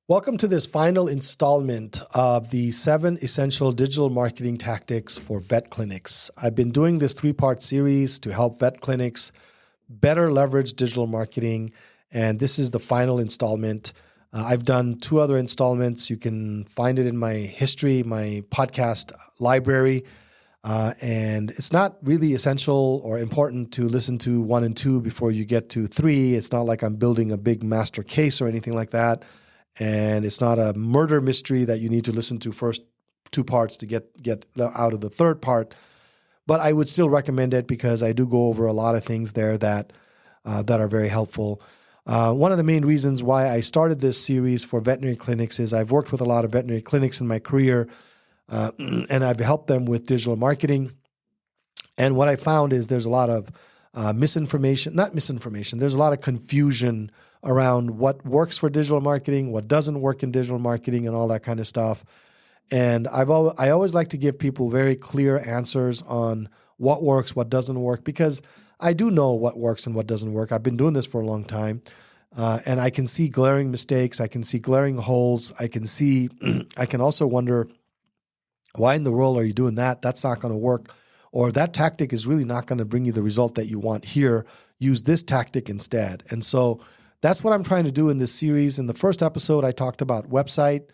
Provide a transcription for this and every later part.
Welcome to this final installment of the 7 essential digital marketing tactics for vet clinics. I've been doing this 3-part series to help vet clinics better leverage digital marketing, and this is the final installment. I've done 2 other installments. You can find it in my history, my podcast library, and it's not really essential or important to listen to 1 and 2 before you get to 3. It's not like I'm building a big master case or anything like that. And it's not a murder mystery that you need to listen to first 2 parts to get out of the 3rd part. But I would still recommend it because I do go over a lot of things there that are very helpful. One of the main reasons why I started this series for veterinary clinics is I've worked with a lot of veterinary clinics in my career, and I've helped them with digital marketing. And what I found is there's a lot of there's a lot of confusion around what works for digital marketing, what doesn't work in digital marketing, and all that kind of stuff. And I always like to give people very clear answers on what works, what doesn't work, because I do know what works and what doesn't work. I've been doing this for a long time, and I can see glaring mistakes. I can see glaring holes. I can also wonder, why in the world are you doing that? That's not going to work. Or that tactic is really not going to bring you the result that you want here. Use this tactic instead. And so that's what I'm trying to do in this series. In the first episode, I talked about website,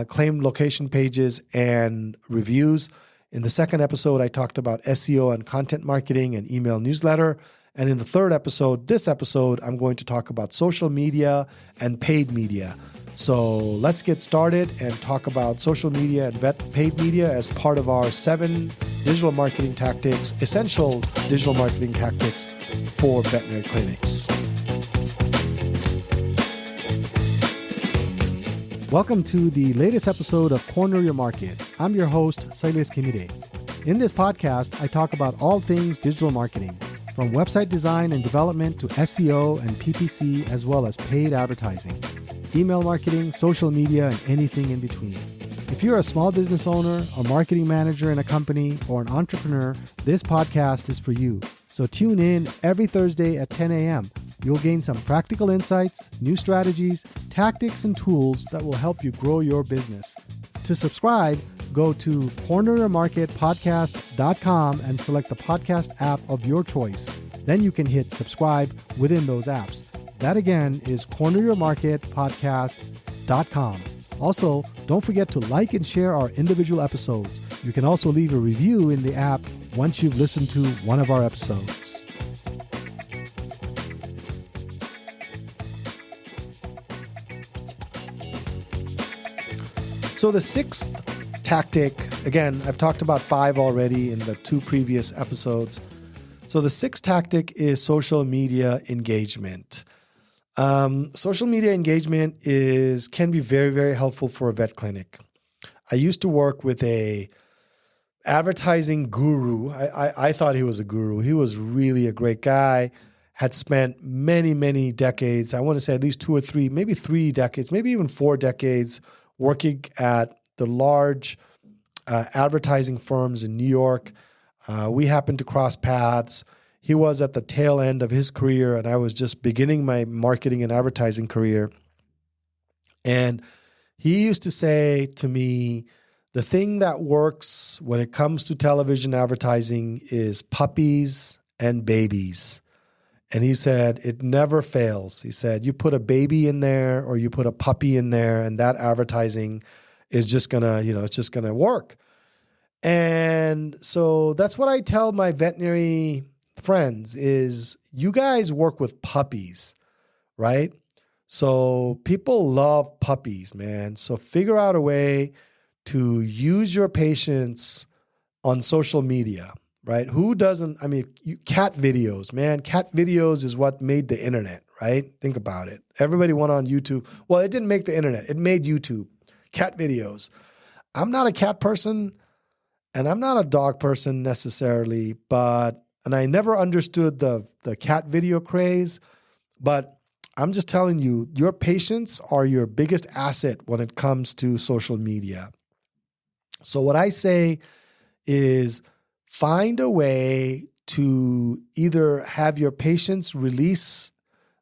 claim location pages, and reviews. In the second episode, I talked about SEO and content marketing and email newsletter. And in the third episode, this episode, I'm going to talk about social media and paid media. So let's get started and talk about social media and paid media as part of our 7 digital marketing tactics, essential digital marketing tactics for veterinary clinics. Welcome to the latest episode of Corner Your Market. I'm your host, Silas Kimide. In this podcast, I talk about all things digital marketing, from website design and development to SEO and PPC, as well as paid advertising, email marketing, social media, and anything in between. If you're a small business owner, a marketing manager in a company, or an entrepreneur, this podcast is for you. So tune in every Thursday at 10 a.m. You'll gain some practical insights, new strategies, tactics, and tools that will help you grow your business. To subscribe, go to corneryourmarketpodcast.com and select the podcast app of your choice. Then you can hit subscribe within those apps. That again is corneryourmarketpodcast.com. Also, don't forget to like and share our individual episodes. You can also leave a review in the app once you've listened to one of our episodes. So the 6th tactic, again, I've talked about 5 already in the 2 previous episodes. So the 6th tactic is social media engagement. Social media engagement can be very, very helpful for a vet clinic. I used to work with a advertising guru. I thought he was a guru. He was really a great guy, had spent many, many decades. I want to say at least 2 or 3, maybe 3 decades, maybe even 4 decades working at the large advertising firms in New York. We happened to cross paths. He was at the tail end of his career, and I was just beginning my marketing and advertising career. And he used to say to me, the thing that works when it comes to television advertising is puppies and babies. And he said, it never fails. He said, you put a baby in there or you put a puppy in there, and that advertising is just gonna, it's just gonna work. And so that's what I tell my veterinary friends is, you guys work with puppies, right? So people love puppies, man. So figure out a way to use your patients on social media, right? Who doesn't? I mean, cat videos, man. Cat videos is what made the internet, right? Think about it. Everybody went on YouTube. Well, it didn't make the internet. It made YouTube. Cat videos. I'm not a cat person, and I'm not a dog person necessarily, and I never understood the cat video craze, but I'm just telling you, your patients are your biggest asset when it comes to social media. So what I say is, find a way to either have your patients release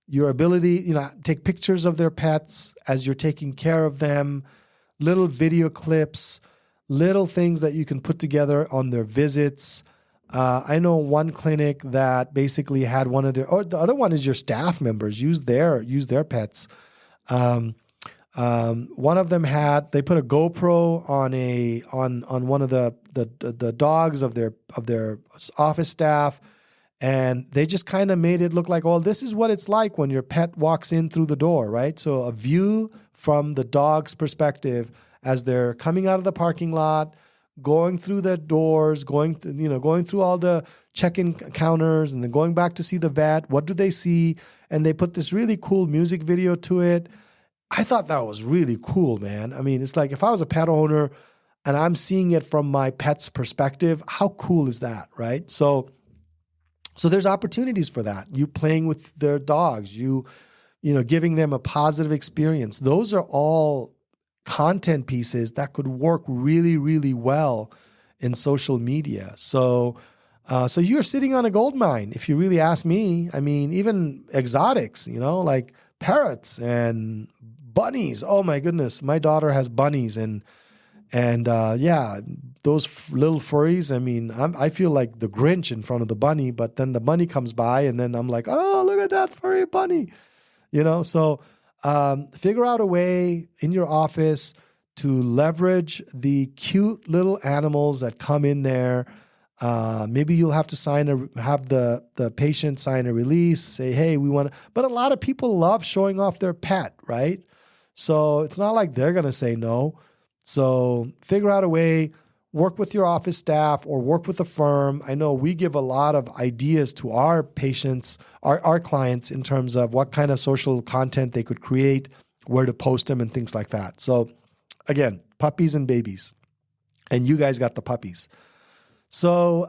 your ability, take pictures of their pets as you're taking care of them, little video clips, little things that you can put together on their visits. I know one clinic that basically had one of their, or the other one is your staff members use their pets. One of them they put a GoPro on one of the dogs of their office staff, and they just kind of made it look like, oh, this is what it's like when your pet walks in through the door, right? So a view from the dog's perspective as they're coming out of the parking lot, going through the doors, going through all the check-in counters, and then going back to see the vet. What do they see? And they put this really cool music video to it. I thought that was really cool, man. I mean, it's like if I was a pet owner and I'm seeing it from my pet's perspective, how cool is that, right? So there's opportunities for that. You playing with their dogs, giving them a positive experience. Those are all content pieces that could work really, really well in social media. So you're sitting on a gold mine, if you really ask me. I mean, even exotics, like parrots and bunnies. Oh my goodness, my daughter has bunnies, and those little furries. I mean, I feel like the Grinch in front of the bunny, but then the bunny comes by, and then I'm like, oh, look at that furry bunny, So figure out a way in your office to leverage the cute little animals that come in there. Maybe you'll have to have the patient sign a release, say, hey, we want to, but a lot of people love showing off their pet, right? So it's not like they're going to say no. So figure out a way, work with your office staff or work with a firm. I know we give a lot of ideas to our patients, our clients, in terms of what kind of social content they could create, where to post them, and things like that. So again, puppies and babies. And you guys got the puppies. So,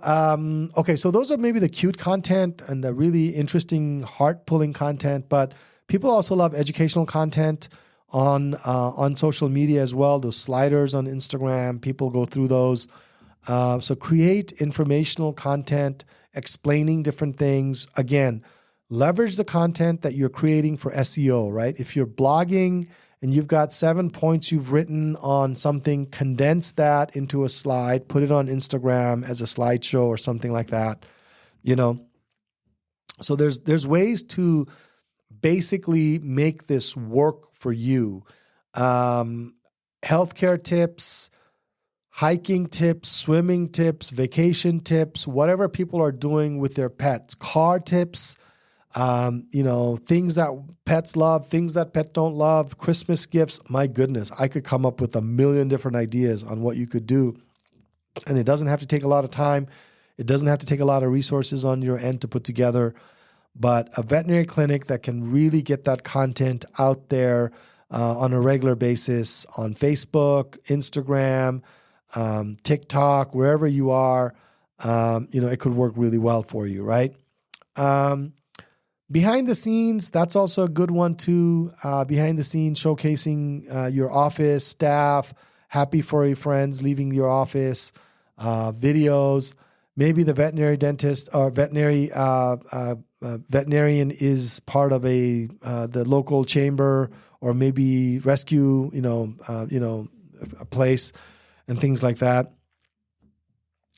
okay, so those are maybe the cute content and the really interesting, heart-pulling content, but people also love educational content on social media as well. Those sliders on Instagram, people go through those. So create informational content, explaining different things. Again, leverage the content that you're creating for SEO, right? If you're blogging and you've got 7 points you've written on something, condense that into a slide, put it on Instagram as a slideshow or something like that, So there's ways to basically make this work for you. Healthcare tips, hiking tips, swimming tips, vacation tips, whatever people are doing with their pets, car tips, things that pets love, things that pets don't love, Christmas gifts. My goodness, I could come up with a million different ideas on what you could do. And it doesn't have to take a lot of time. It doesn't have to take a lot of resources on your end to put together. But a veterinary clinic that can really get that content out there on a regular basis on Facebook, Instagram, TikTok, wherever you are, it could work really well for you, right? Behind the scenes, that's also a good one too. Behind the scenes, showcasing your office staff, happy furry friends leaving your office, videos. Maybe the veterinary dentist or veterinarian is part of the local chamber, or maybe rescue, a place and things like that.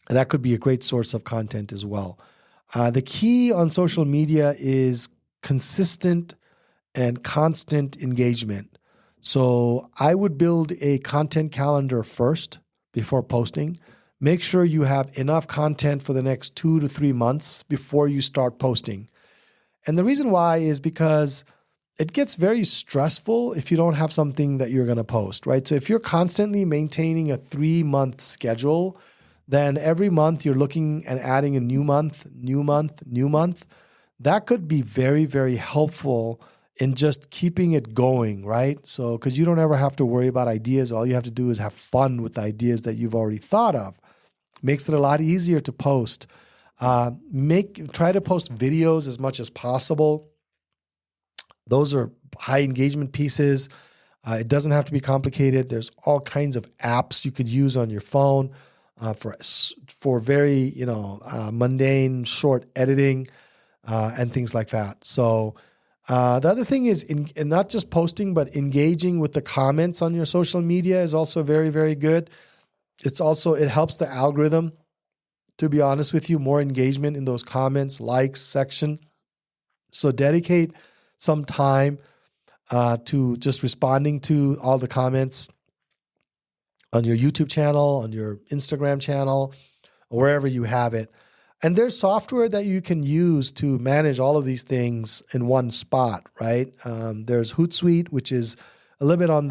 That could be a great source of content as well. The key on social media is consistent and constant engagement. So I would build a content calendar first before posting. Make sure you have enough content for the next 2 to 3 months before you start posting. And the reason why is because it gets very stressful if you don't have something that you're going to post, right? So if you're constantly maintaining a 3-month schedule, then every month you're looking and adding a new month. That could be very, very helpful in just keeping it going, right? So, because you don't ever have to worry about ideas. All you have to do is have fun with the ideas that you've already thought of. Makes it a lot easier to post. Try to post videos as much as possible. Those are high engagement pieces. It doesn't have to be complicated. There's all kinds of apps you could use on your phone for very mundane short editing and things like that. So The other thing is in not just posting, but engaging with the comments on your social media is also very, very good. It helps the algorithm, to be honest with you, more engagement in those comments, likes section. So dedicate some time to just responding to all the comments on your YouTube channel, on your Instagram channel, or wherever you have it. And there's software that you can use to manage all of these things in one spot, right? There's Hootsuite, which is a little bit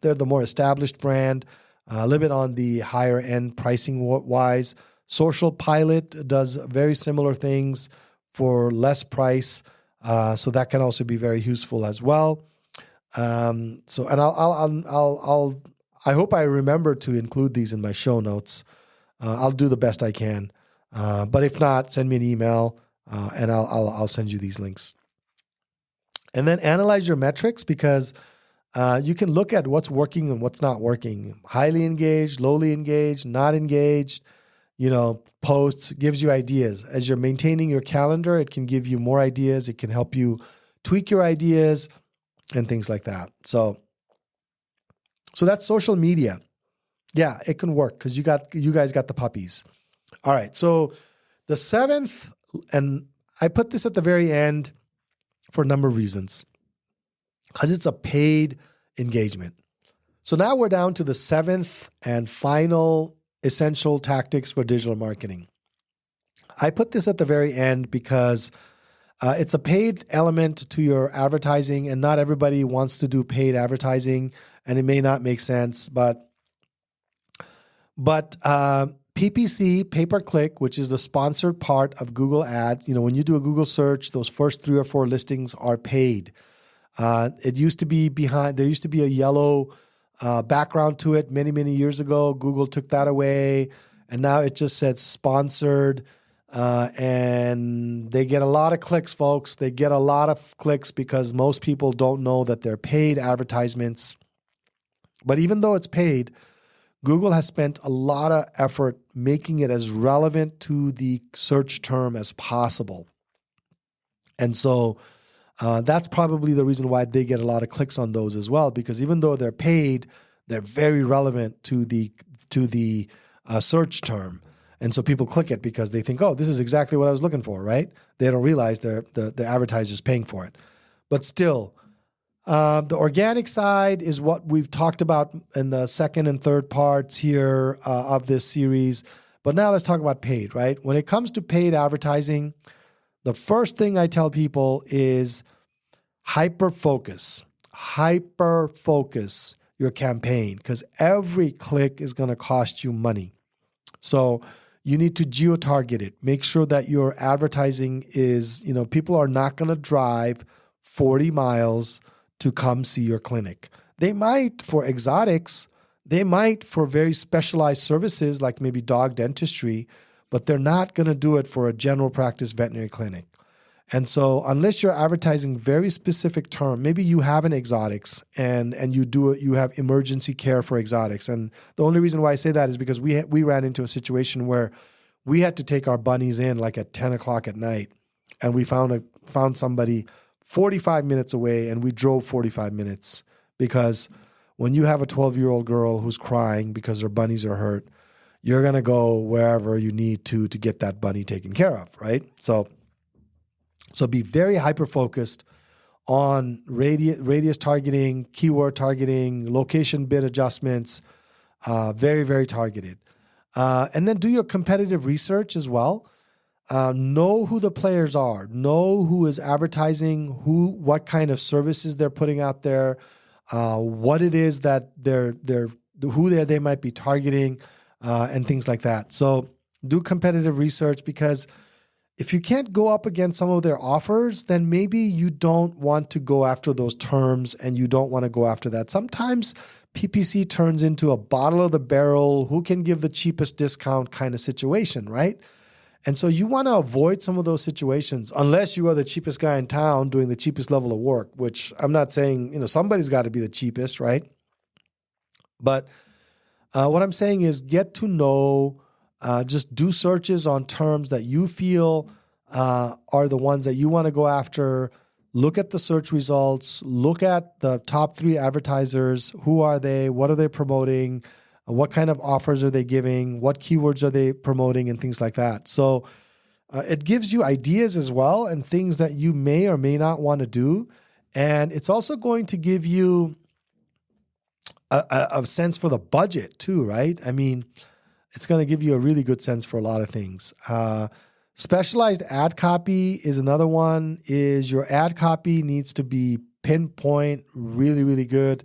they're the more established brand, a little bit on the higher end pricing wise. Social Pilot does very similar things for less price. So that can also be very useful as well. I hope I remember to include these in my show notes. I'll do the best I can. But if not, send me an email and I'll send you these links. And then analyze your metrics, because you can look at what's working and what's not working. Highly engaged, lowly engaged, not engaged, posts, gives you ideas. As you're maintaining your calendar, it can give you more ideas. It can help you tweak your ideas and things like that. So that's social media. Yeah, it can work because you guys got the puppies. All right, so the seventh, and I put this at the very end for a number of reasons, because it's a paid engagement. So now we're down to the seventh and final essential tactics for digital marketing. I put this at the very end because it's a paid element to your advertising, and not everybody wants to do paid advertising, and it may not make sense, but PPC, pay-per-click, which is the sponsored part of Google Ads. When you do a Google search, those first 3 or 4 listings are paid. It used to be there used to be a yellow background to it many, many years ago. Google took that away, and now it just says sponsored. And they get a lot of clicks, folks. They get a lot of clicks because most people don't know that they're paid advertisements. But even though it's paid, Google has spent a lot of effort making it as relevant to the search term as possible. And so that's probably the reason why they get a lot of clicks on those as well, because even though they're paid, they're very relevant to the search term. And so people click it because they think, oh, this is exactly what I was looking for, right? They don't realize the advertiser's paying for it. But still, the organic side is what we've talked about in the second and third parts here of this series. But now let's talk about paid, right? When it comes to paid advertising, the first thing I tell people is hyper-focus your campaign, because every click is going to cost you money. So you need to geo-target it. Make sure that your advertising is, people are not going to drive 40 miles to come see your clinic. They might for exotics, they might for very specialized services like maybe dog dentistry, but they're not going to do it for a general practice veterinary clinic. And so unless you're advertising very specific term, maybe you have an exotics and you have emergency care for exotics. And the only reason why I say that is because we ran into a situation where we had to take our bunnies in like at 10 o'clock at night, and we found somebody 45 minutes away, and we drove 45 minutes, because when you have a 12-year-old girl who's crying because her bunnies are hurt, you're going to go wherever you need to get that bunny taken care of, right? So be very hyper-focused on radius targeting, keyword targeting, location bid adjustments, very, very targeted. And then do your competitive research as well. Know who the players are. Know who is advertising, what kind of services they're putting out there, what it is that they might be targeting, and things like that. So do competitive research, because if you can't go up against some of their offers, then maybe you don't want to go after those terms, and you don't want to go after that. Sometimes PPC turns into a bottom of the barrel, who can give the cheapest discount kind of situation, right? And so you want to avoid some of those situations, unless you are the cheapest guy in town doing the cheapest level of work, which I'm not saying, somebody's got to be the cheapest, right? But what I'm saying is get to know, just do searches on terms that you feel are the ones that you want to go after. look at the search results, look at the top 3 advertisers. Who are they? What are they promoting? What kind of offers are they giving? What keywords are they promoting and things like that? So it gives you ideas as well and things that you may or may not want to do. And it's also going to give you a sense for the budget too, right? I mean, it's going to give you a really good sense for a lot of things. Specialized ad copy is another one. Is your ad copy needs to be pinpoint, really, really good.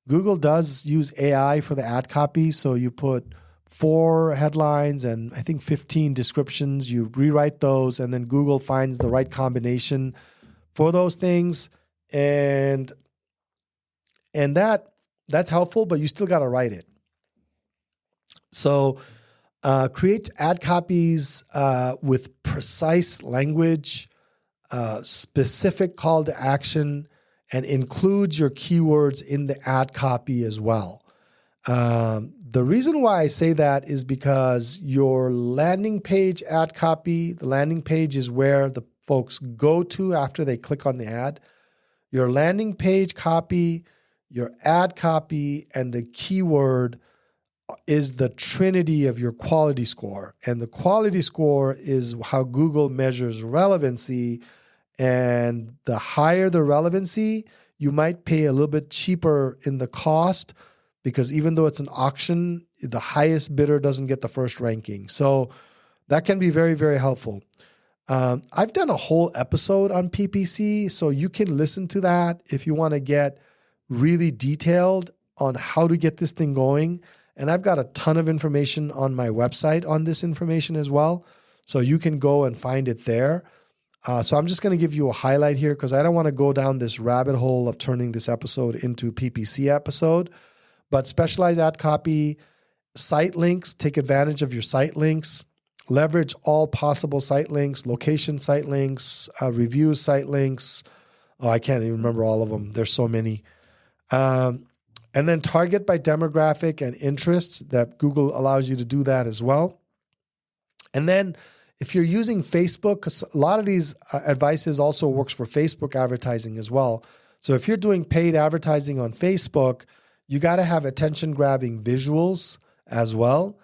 Google does use AI for the ad copy. So you put 4 headlines and I think 15 descriptions. You rewrite those and then Google finds the right combination for those things. And that's helpful, but you still got to write it. So create ad copies with precise language, specific call to action, and include your keywords in the ad copy as well. The reason why I say that is because your landing page ad copy, the landing page is where the folks go to after they click on the ad. Your landing page copy, your ad copy, and the keyword is the trinity of your quality score. And the quality score is how Google measures relevancy. And the higher the relevancy, you might pay a little bit cheaper in the cost because even though it's an auction, the highest bidder doesn't get the first ranking. So that can be very, very helpful. I've done a whole episode on PPC, so you can listen to that if you want to get really detailed on how to get this thing going. And I've got a ton of information on my website on this information as well. So you can go and find it there. So I'm just going to give you a highlight here because I don't want to go down this rabbit hole of turning this episode into PPC episode. But specialized ad copy, site links, take advantage of your site links, leverage all possible site links, location site links, reviews site links. Oh, I can't even remember all of them. There's so many. And then target by demographic and interests that Google allows you to do that as well. And then if you're using Facebook, because a lot of these advices also works for Facebook advertising as well. So if you're doing paid advertising on Facebook, you got to have attention-grabbing visuals as well.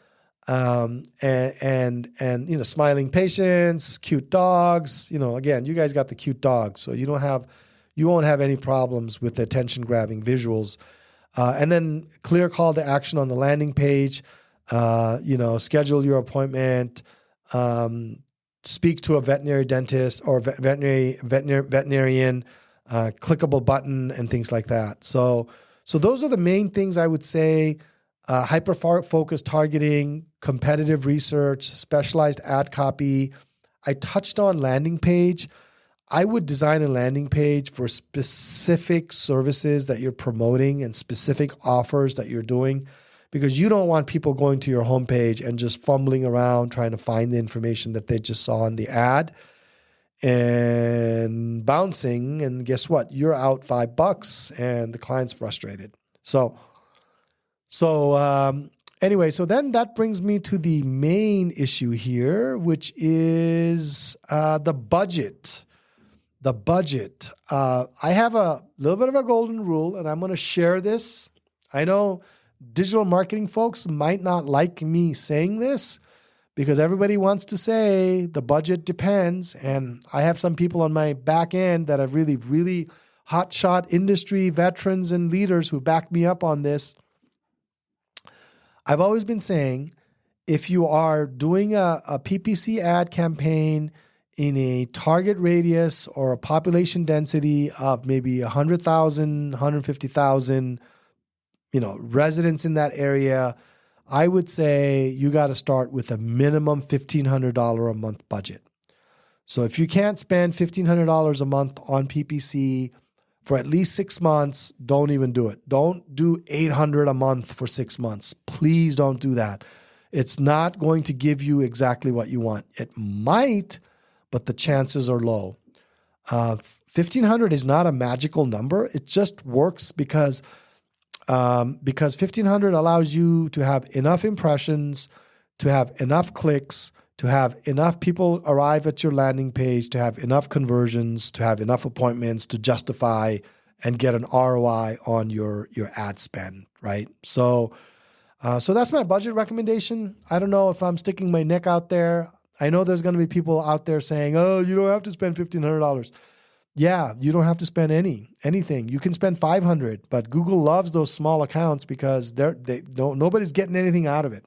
And you know, smiling patients, cute dogs. You know, again, you guys got the cute dogs, so you won't have any problems with attention-grabbing visuals. And then clear call to action on the landing page. Schedule your appointment. Speak to a veterinary dentist or veterinarian. Clickable button and things like that. So those are the main things I would say. Hyper-focused targeting, competitive research, specialized ad copy. I touched on landing page. I would design a landing page for specific services that you're promoting and specific offers that you're doing because you don't want people going to your homepage and just fumbling around trying to find the information that they just saw in the ad and bouncing. And guess what? You're out $5 and the client's frustrated. Anyway, so then that brings me to the main issue here, which is the budget. The budget. I have a little bit of a golden rule, and I'm going to share this. I know digital marketing folks might not like me saying this because everybody wants to say the budget depends, and I have some people on my back end that are really, really hotshot industry veterans and leaders who back me up on this. I've always been saying if you are doing a PPC ad campaign in a target radius or a population density of maybe 100,000, 150,000, residents in that area, I would say you got to start with a minimum $1,500 a month budget. So if you can't spend $1,500 a month on PPC for at least 6 months, don't even do it. Don't do $800 a month for 6 months. Please don't do that. It's not going to give you exactly what you want. It might, but the chances are low. 1,500 is not a magical number. It just works because 1,500 allows you to have enough impressions, to have enough clicks, to have enough people arrive at your landing page, to have enough conversions, to have enough appointments to justify and get an ROI on your ad spend, right? So that's my budget recommendation. I don't know if I'm sticking my neck out there. I know there's going to be people out there saying, oh, you don't have to spend $1,500. Yeah, you don't have to spend anything. You can spend $500, but Google loves those small accounts because nobody's getting anything out of it.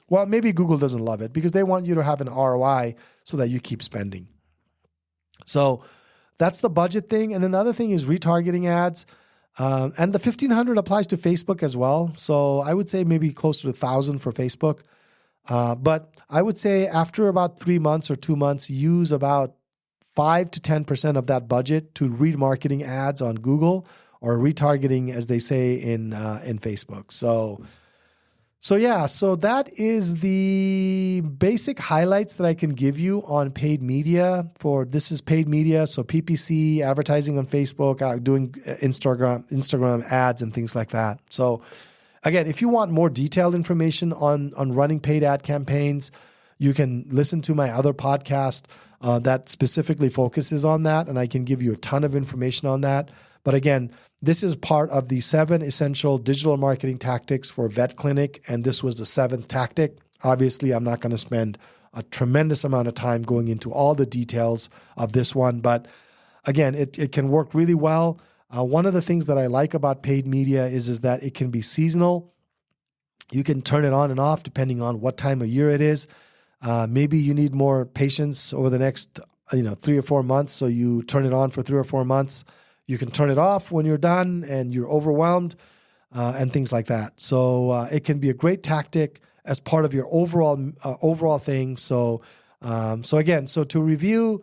Well, maybe Google doesn't love it because they want you to have an ROI so that you keep spending. So that's the budget thing. And then the other thing is retargeting ads. And the $1,500 applies to Facebook as well. So I would say maybe closer to $1,000 for Facebook. But I would say after about 3 months or 2 months, use about 5 to 10% of that budget to remarketing ads on Google or retargeting, as they say in Facebook. So that is the basic highlights that I can give you on paid media. This is paid media, so PPC, advertising on Facebook, doing Instagram ads and things like that. So again, if you want more detailed information on running paid ad campaigns, you can listen to my other podcast that specifically focuses on that, and I can give you a ton of information on that. But again, this is part of the 7 essential digital marketing tactics for vet clinic, and this was the 7th tactic. Obviously, I'm not going to spend a tremendous amount of time going into all the details of this one, but again, it can work really well. One of the things that I like about paid media is that it can be seasonal. You can turn it on and off depending on what time of year it is. Maybe you need more patience over the next 3 or 4 months, so you turn it on for 3 or 4 months. You can turn it off when you're done and you're overwhelmed and things like that. So it can be a great tactic as part of your overall thing. So to review,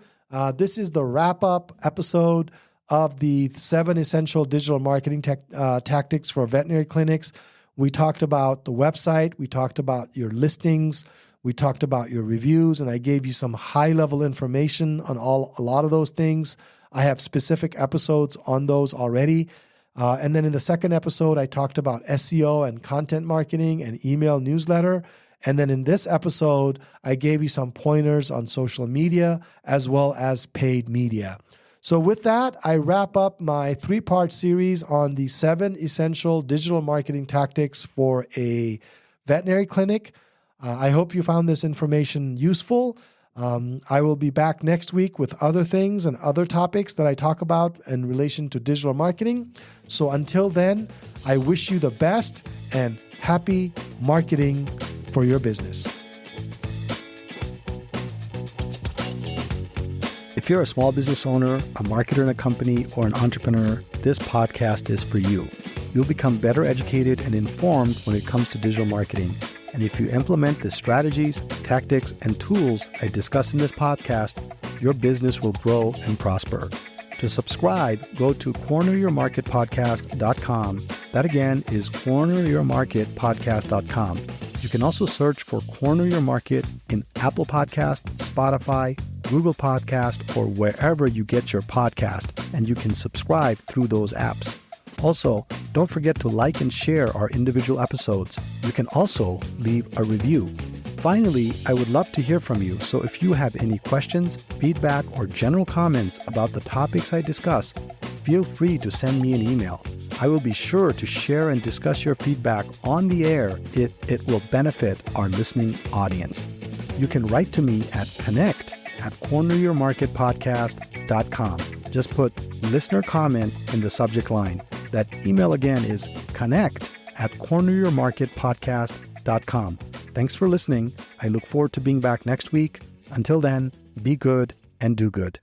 this is the wrap-up episode of the 7 essential digital marketing tactics for veterinary clinics. We talked about the website. We talked about your listings. We talked about your reviews, and I gave you some high-level information on a lot of those things. I have specific episodes on those already. And then in the second episode, I talked about SEO and content marketing and email newsletter. And then in this episode, I gave you some pointers on social media as well as paid media. So with that, I wrap up my 3-part series on the 7 essential digital marketing tactics for a veterinary clinic. I hope you found this information useful. I will be back next week with other things and other topics that I talk about in relation to digital marketing. So until then, I wish you the best and happy marketing for your business. If you're a small business owner, a marketer in a company, or an entrepreneur, this podcast is for you. You'll become better educated and informed when it comes to digital marketing. And if you implement the strategies, tactics, and tools I discuss in this podcast, your business will grow and prosper. To subscribe, go to corneryourmarketpodcast.com. That again is corneryourmarketpodcast.com. You can also search for Corner Your Market in Apple Podcast, Spotify, Google Podcast, or wherever you get your podcast, and you can subscribe through those apps. Also, don't forget to like and share our individual episodes. You can also leave a review. Finally, I would love to hear from you, so if you have any questions, feedback, or general comments about the topics I discuss, feel free to send me an email. I will be sure to share and discuss your feedback on the air if it will benefit our listening audience. You can write to me at connect@corneryourmarketpodcast.com. Just put listener comment in the subject line. That email again is connect@corneryourmarketpodcast.com. Thanks for listening. I look forward to being back next week. Until then, be good and do good.